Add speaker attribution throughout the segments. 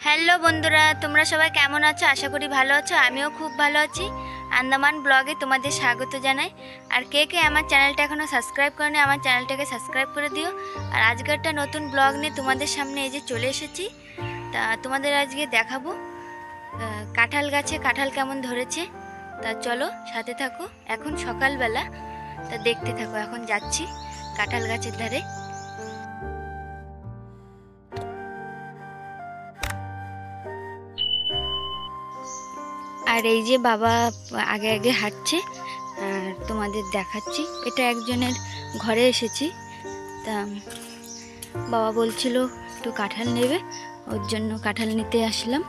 Speaker 1: Hello বন্ধুরা, তোমরা সবাই কেমন আছো? আশা করি ভালো আছো। আমিও খুব ভালো আছি। আন্দামান ব্লগে তোমাদের স্বাগত জানাই। আর কে কে আমার চ্যানেলটা এখনও সাবস্ক্রাইব করেনি, আমার চ্যানেলটাকে সাবস্ক্রাইব করে দিও। আর আজকে একটা নতুন ব্লগ নিয়ে তোমাদের সামনে এই যে চলে এসেছি। তা তোমাদের আজকে দেখাবো কাঁঠাল গাছে কাঁঠাল কেমন ধরেছে। তা চলো সাথে থাকো। এখন সকালবেলা, তা দেখতে থাকো। এখন যাচ্ছি কাঁঠাল গাছের ধারে। আর এই যে বাবা আগে আগে হাঁটছে, আর তোমাদের দেখাচ্ছি। এটা একজনের ঘরে এসেছি, তা বাবা বলছিল একটু কাঁঠাল নেবে, ওর জন্য কাঁঠাল নিতে আসলাম।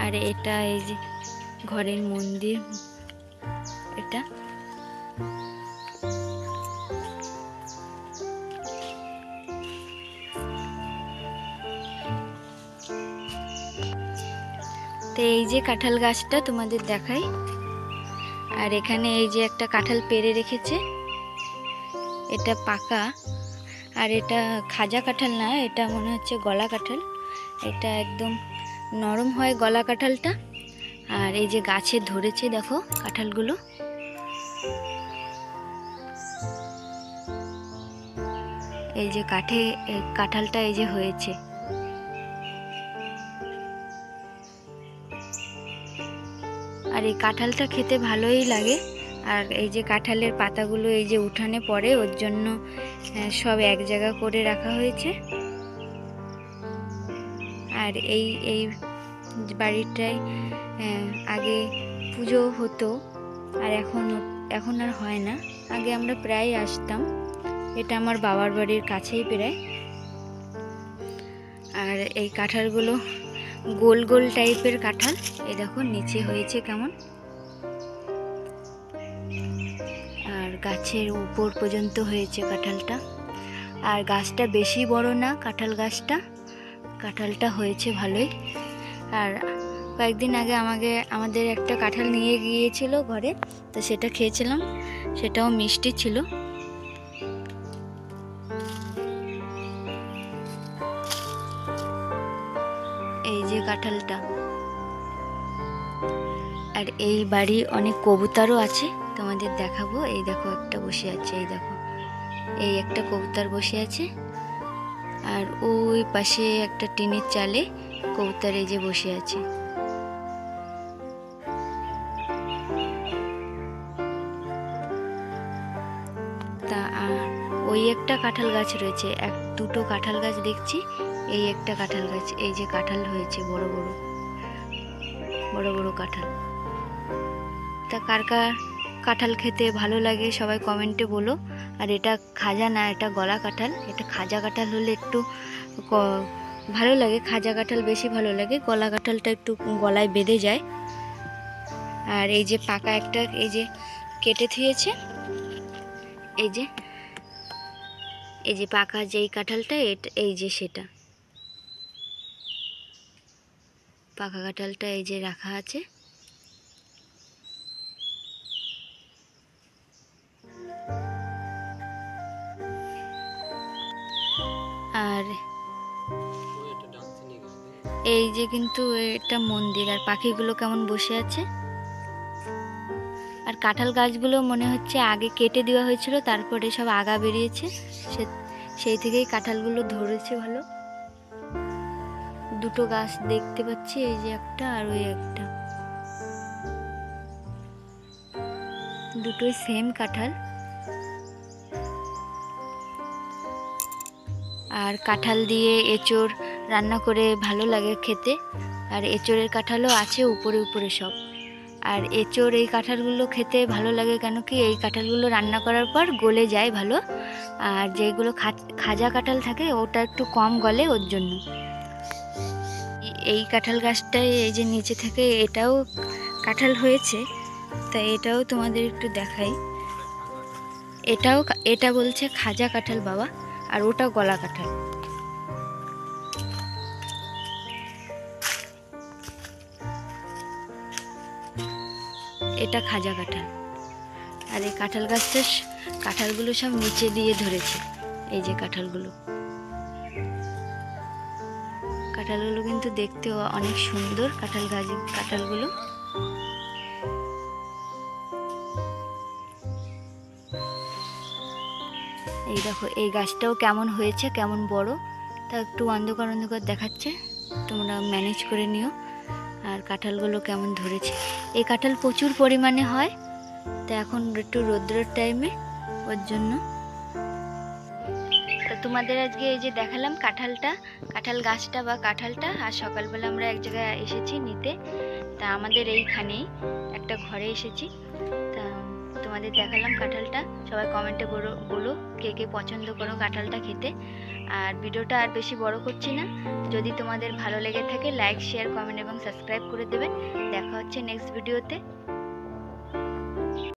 Speaker 1: আর এটা এই যে ঘরের মন্দির, এটা তো এই যে কাঁঠাল গাছটা তোমাদের দেখাই। আর এখানে এই যে একটা কাঁঠাল পেড়ে রেখেছে, এটা পাকা। আর এটা খাজা কাঁঠাল না, এটা মনে হচ্ছে গলা কাঁঠাল। এটা একদম নরম হয় গলা কাঁঠালটা। আর এই যে গাছে ধরেছে, দেখো কাঁঠালগুলো। এই যে কাঁঠালটা এই যে হয়েছে। আর এই কাঁঠালটা খেতে ভালোই লাগে। আর এই যে কাঁঠালের পাতাগুলো এই যে উঠানে পড়ে, ওর জন্য সব এক জায়গা করে রাখা হয়েছে। আর এই বাড়িটায় আগে পুজো হতো, আর এখন আর হয় না। আগে আমরা প্রায় আসতাম। এটা আমার বাবার বাড়ির কাছেই প্রায়। আর এই কাঁঠালগুলো গোল গোল টাইপের কাঁঠাল। এই দেখো নিচে হয়েছে কেমন। আর গাছের উপর পর্যন্ত হয়েছে কাঁঠালটা। আর গাছটা বেশি বড় না, কাঁঠালটা হয়েছে ভালোই। আর কয়েকদিন আগে আমাদের একটা কাঁঠাল নিয়ে গিয়েছিল ঘরে, তো সেটা খেয়েছিলাম, সেটাও মিষ্টি ছিল। এই যে কাঁঠালটা। আর এই বাড়ি অনেক কবুতরও আছে, তোমাদের দেখাবো। এই দেখো একটা বসে আছে, এই দেখো এই একটা কবুতর বসে আছে। আর ওই পাশে একটা টিনের চালে কবুতর এই যে বসে আছে। তা ওই একটা কাঁঠাল গাছ রয়েছে, দুটো কাঁঠাল গাছ দেখছি। এই একটা কাঁঠাল গাছ, এই যে কাঁঠাল হয়েছে বড় বড় কাঁঠাল। তা কার কার কাঁঠাল খেতে ভালো লাগে সবাই কমেন্টে বলো। আর এটা খাজা না, এটা গলা কাঁঠাল। এটা খাজা কাঁঠাল হলে একটু ভালো লাগে, খাজা কাঁঠাল বেশি ভালো লাগে, গলা কাঁঠালটা একটু গলায় বেঁধে যায়। আর এই যে পাকা একটা এই যে কেটে থুয়েছে, এই যে পাকা যেই কাঁঠালটা, এই যে সেটা পাকা কাঁঠালটা এই যে রাখা আছে। আর এই যে কিন্তু এটা মন্দির, আর পাখিগুলো কেমন বসে আছে। আর কাঁঠাল গাছগুলো মনে হচ্ছে আগে কেটে দেওয়া হয়েছিল, তারপরে সব আগা বেরিয়েছে, সেই থেকেই কাঁঠালগুলো ধরেছে ভালো। দুটো গাছ দেখতে পাচ্ছি, এই যে একটা আর ওই একটা, দুটোই সেম কাঁঠাল। আর কাঁঠাল দিয়ে এঁচোড় রান্না করে ভালো লাগে খেতে। আর এঁচোড়ের কাঁঠালও আছে উপরে উপরে সব। আর এঁচোড় এই কাঁঠালগুলো খেতে ভালো লাগে কেন কি, এই কাঁঠালগুলো রান্না করার পর গলে যায় ভালো। আর যেগুলো খাজা কাঁঠাল থাকে ওটা একটু কম গলে, ওর জন্য। এই কাঁঠাল গাছটায় এই যে নিচে থেকে এটাও কাঁঠাল হয়েছে, তাই এটাও তোমাদের একটু দেখাই। এটা বলছে খাজা কাঁঠাল বাবা। আর ওটা গলা কাঁঠাল। এটা খাজা কাঁঠাল। আর এই কাঁঠাল গাছটা কাঁঠালগুলো সব নিচে দিয়ে ধরেছে। এই যে কাঁঠালগুলো কিন্তু দেখতে অনেক সুন্দর। কাঁঠালগুলো এই দেখো, এই গাছটাও কেমন হয়েছে, কেমন বড়। তা একটু অন্ধকার অন্ধকার দেখাচ্ছে, তোমরা ম্যানেজ করে নিও। আর কাঁঠালগুলো কেমন ধরেছে। এই কাঁঠাল প্রচুর পরিমাণে হয়, তা এখন একটু রোদ্রের টাইমে, ওর জন্য। তা তোমাদের আজকে এই যে দেখালাম কাঁঠাল গাছটা বা কাঁঠালটা। আর সকালবেলা আমরা এক জায়গায় এসেছি নিতে, তা আমাদের এইখানেই একটা ঘরে এসেছি। তা তোমাদের দেখালাম কাঁঠালটা। সবাই কমেন্টে বলো কে কে পছন্দ করো কাঁঠালটা খেতে। আর ভিডিওটা আর বেশি বড় করছি না। যদি তোমাদের ভালো লেগে থাকে লাইক, শেয়ার, কমেন্ট এবং সাবস্ক্রাইব করে দেবেন। দেখা হচ্ছে নেক্সট ভিডিওতে।